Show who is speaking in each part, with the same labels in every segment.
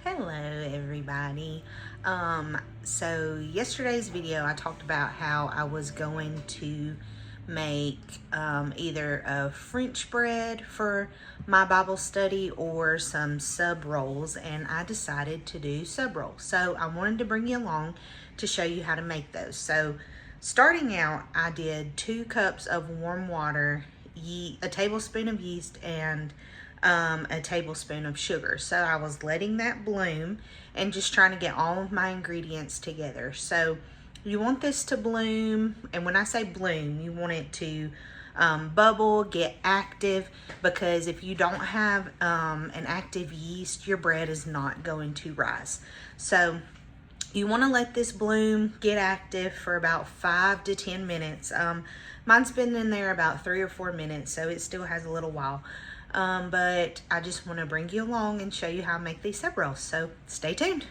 Speaker 1: Hello everybody. So yesterday's video I talked about how I was going to make either a French bread for my Bible study or some sub rolls, and I decided to do sub rolls. So I wanted to bring you along to show you how to make those. So starting out, I did 2 cups of warm water, a tablespoon of yeast, and a tablespoon of sugar. So I was letting that bloom and just trying to get all of my ingredients together. So you want this to bloom, and when I say bloom, you want it to bubble, get active, because if you don't have an active yeast, your bread is not going to rise. So you want to let this bloom, get active for about 5 to 10 minutes. Mine's been in there about 3 or 4 minutes, so it still has a little while. But I just want to bring you along and show you how I make these sub rolls, so stay tuned.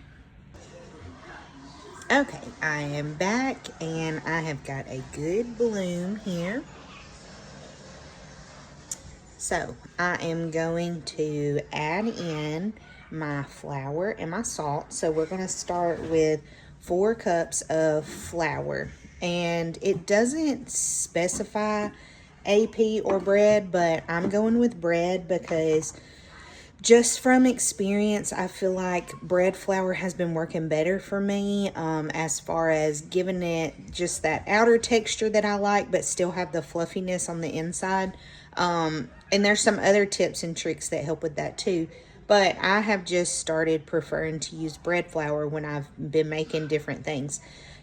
Speaker 1: Okay, I am back and I have got a good bloom here. So I am going to add in my flour and my salt. So we're going to start with 4 cups of flour, and it doesn't specify AP or bread, but I'm going with bread because just from experience, I feel like bread flour has been working better for me as far as giving it just that outer texture that I like, but still have the fluffiness on the inside. And there's some other tips and tricks that help with that too. But I have just started preferring to use bread flour when I've been making different things.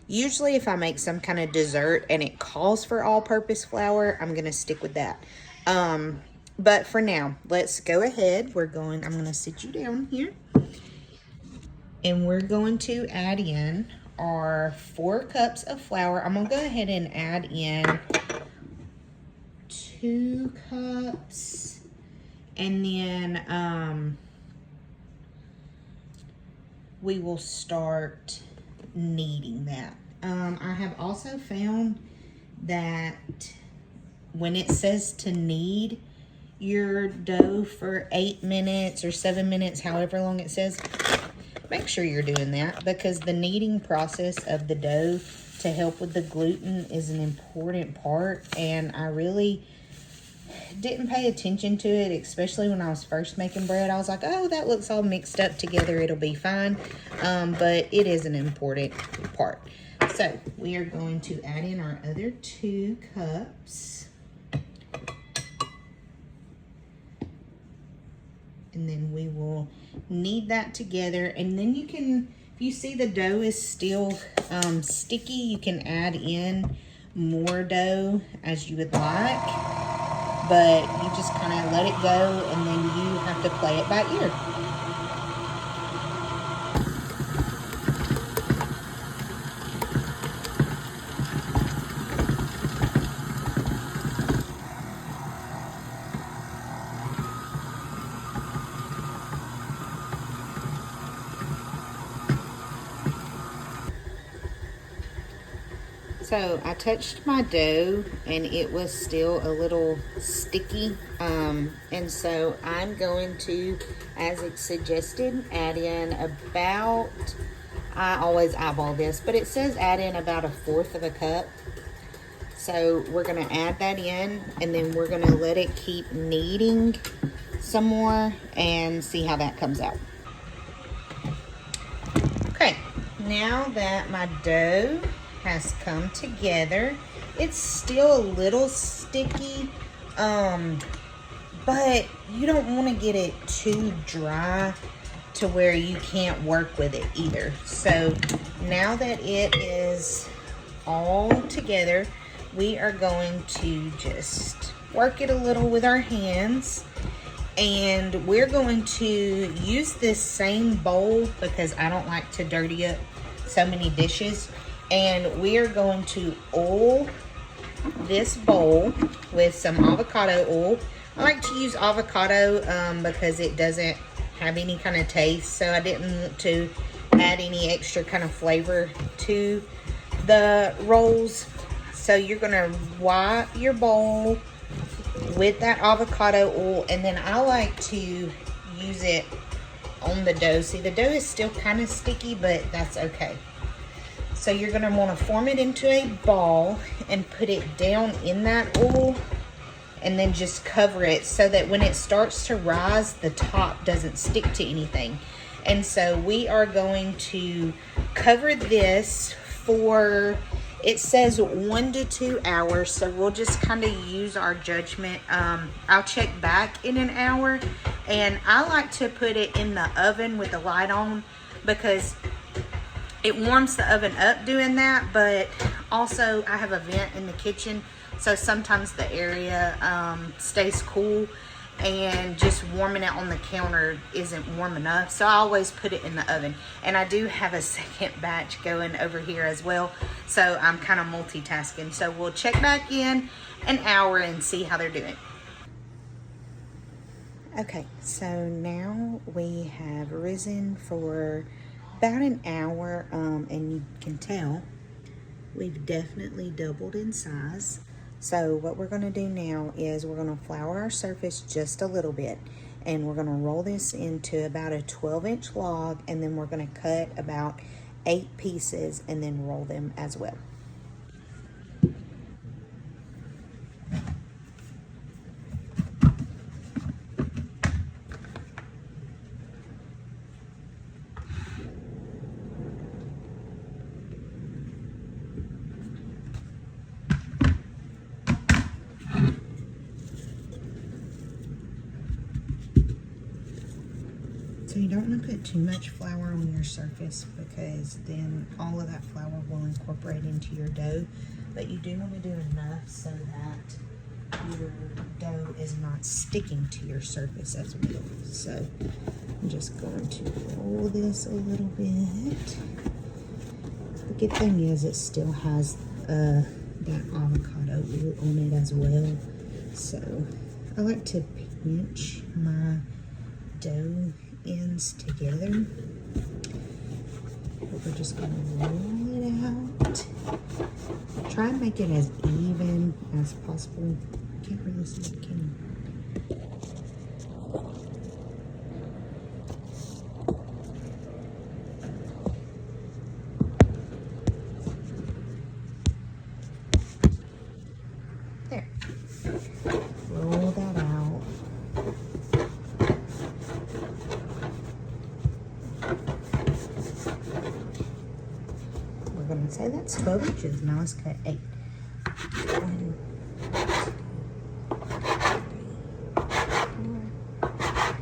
Speaker 1: Usually if I make some kind of dessert and it calls for all-purpose flour, I'm going to stick with that. But for now, let's go ahead. I'm going to sit you down here. And we're going to add in our 4 cups of flour. I'm going to go ahead and add in 2 cups. And then we will start kneading that. I have also found that when it says to knead your dough for 8 minutes or 7 minutes, however long it says, make sure you're doing that, because the kneading process of the dough to help with the gluten is an important part, and I really didn't pay attention to it, especially when I was first making bread. I was like, oh, that looks all mixed up together, it'll be fine. But it is an important part. So we are going to add in our other 2 cups. And then we will knead that together. And then you can, if you see the dough is still sticky, you can add in more dough as you would like. But you just kind of let it go, and then you have to play it by ear. So I touched my dough and it was still a little sticky. And so I'm going to, as it's suggested, add in about, I always eyeball this, but it says add in about 1/4 of a cup. So we're going to add that in, and then we're going to let it keep kneading some more and see how that comes out. Okay, now that my dough has come together, it's still a little sticky, but you don't want to get it too dry to where you can't work with it either. So now that it is all together, we are going to just work it a little with our hands, and we're going to use this same bowl because I don't like to dirty up so many dishes. And we are going to oil this bowl with some avocado oil. I like to use avocado because it doesn't have any kind of taste, so I didn't want to add any extra kind of flavor to the rolls. So you're going to wipe your bowl with that avocado oil, and then I like to use it on the dough. See, the dough is still kind of sticky, but that's okay. So you're going to want to form it into a ball and put it down in that oil, and then just cover it so that when it starts to rise, the top doesn't stick to anything. And so we are going to cover this for, it says 1 to 2 hours. So we'll just kind of use our judgment. I'll check back in an hour, and I like to put it in the oven with the light on because it warms the oven up doing that. But also I have a vent in the kitchen, so sometimes the area stays cool, and just warming it on the counter isn't warm enough. So I always put it in the oven. And I do have a second batch going over here as well, so I'm kind of multitasking. So we'll check back in an hour and see how they're doing. Okay, so now we have risen for about an hour, and you can tell we've definitely doubled in size. So what we're going to do now is we're going to flour our surface just a little bit, and we're going to roll this into about a 12-inch log, and then we're going to cut about 8 pieces and then roll them as well. So you don't want to put too much flour on your surface, because then all of that flour will incorporate into your dough. But you do want to do enough so that your dough is not sticking to your surface as well. So I'm just going to roll this a little bit. The good thing is it still has that avocado oil on it as well. So I like to pinch my dough ends together. But we're just going to roll it out. Try and make it as even as possible. I can't really see it, can you? There. Roll that out. We're going to say that's 12 inches. Now let's cut 8. 1, 2, 3,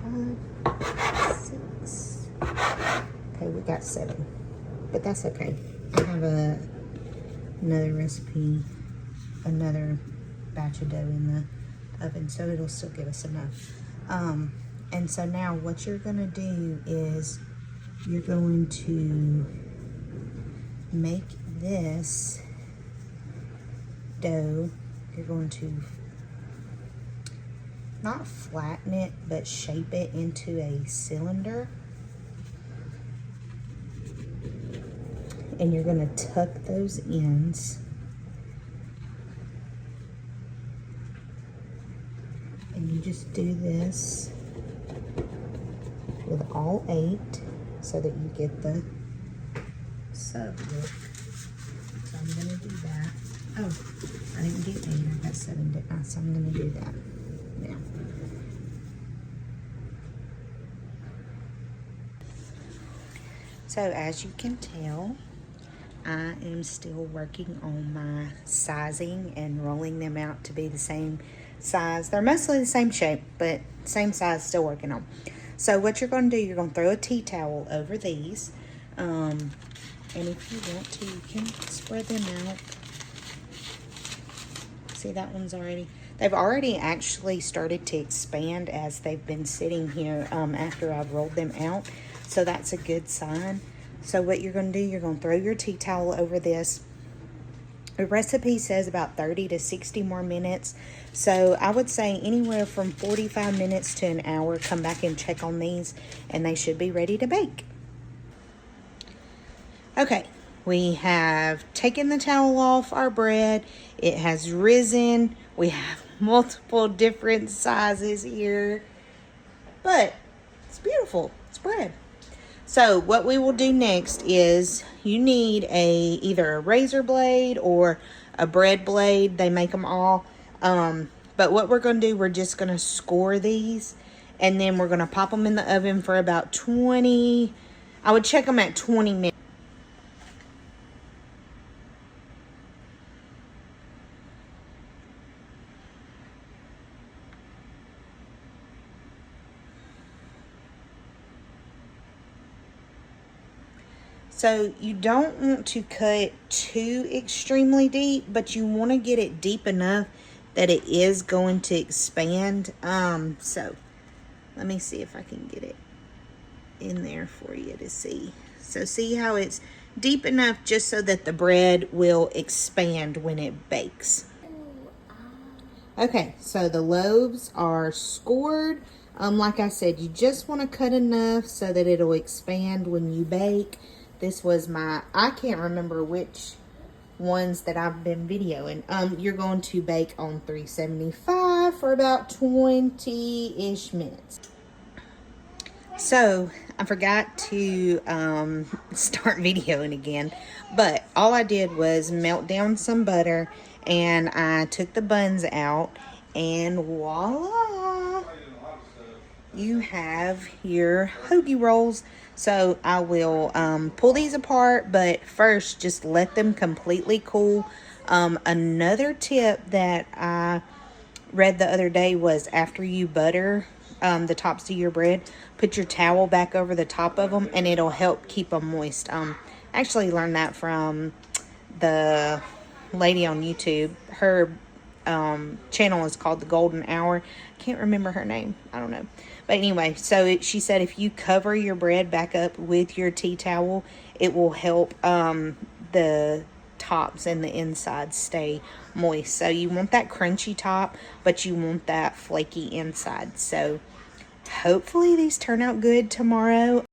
Speaker 1: 4, 5, 6. Okay, we got 7. But that's okay. I have another recipe, another batch of dough in the oven, so it'll still give us enough. And so now what you're going to do is you're going to make this dough, you're going to not flatten it, but shape it into a cylinder. And you're going to tuck those ends. And you just do this with all 8 so that you get the sub look. So I'm going to do that. Oh, I didn't get 8, I got 7, didn't I? So I'm going to do that now. So as you can tell, I am still working on my sizing and rolling them out to be the same size. They're mostly the same shape, but same size, still working on. So what you're going to do, you're going to throw a tea towel over these. And if you want to, you can spread them out. See, that one's already, they've already actually started to expand as they've been sitting here after I've rolled them out. So that's a good sign. So what you're going to do, you're going to throw your tea towel over this. The recipe says about 30 to 60 more minutes. So I would say anywhere from 45 minutes to an hour. Come back and check on these, and they should be ready to bake. Okay, we have taken the towel off our bread. It has risen. We have multiple different sizes here. But It's beautiful. It's bread. So what we will do next is you need either a razor blade or a bread blade. They make them all. But what we're going to do, we're just going to score these. And then we're going to pop them in the oven for about 20. I would check them at 20 minutes. So you don't want to cut too extremely deep, but you want to get it deep enough that it is going to expand. So let me see if I can get it in there for you to see. So see how it's deep enough just so that the bread will expand when it bakes. Okay, so the loaves are scored. Like I said, you just want to cut enough so that it'll expand when you bake. This was I can't remember which ones that I've been videoing. You're going to bake on 375 for about 20-ish minutes. So, I forgot to start videoing again, but all I did was melt down some butter, and I took the buns out, and voila! You have your hoagie rolls. So I will pull these apart, but first just let them completely cool. Another tip that I read the other day was after you butter the tops of your bread, put your towel back over the top of them and it'll help keep them moist. I actually learned that from the lady on YouTube. Her channel is called The Golden Hour. Can't remember her name. I don't know. But anyway, so she said if you cover your bread back up with your tea towel, it will help the tops and the inside stay moist. So you want that crunchy top, but you want that flaky inside. So hopefully these turn out good tomorrow.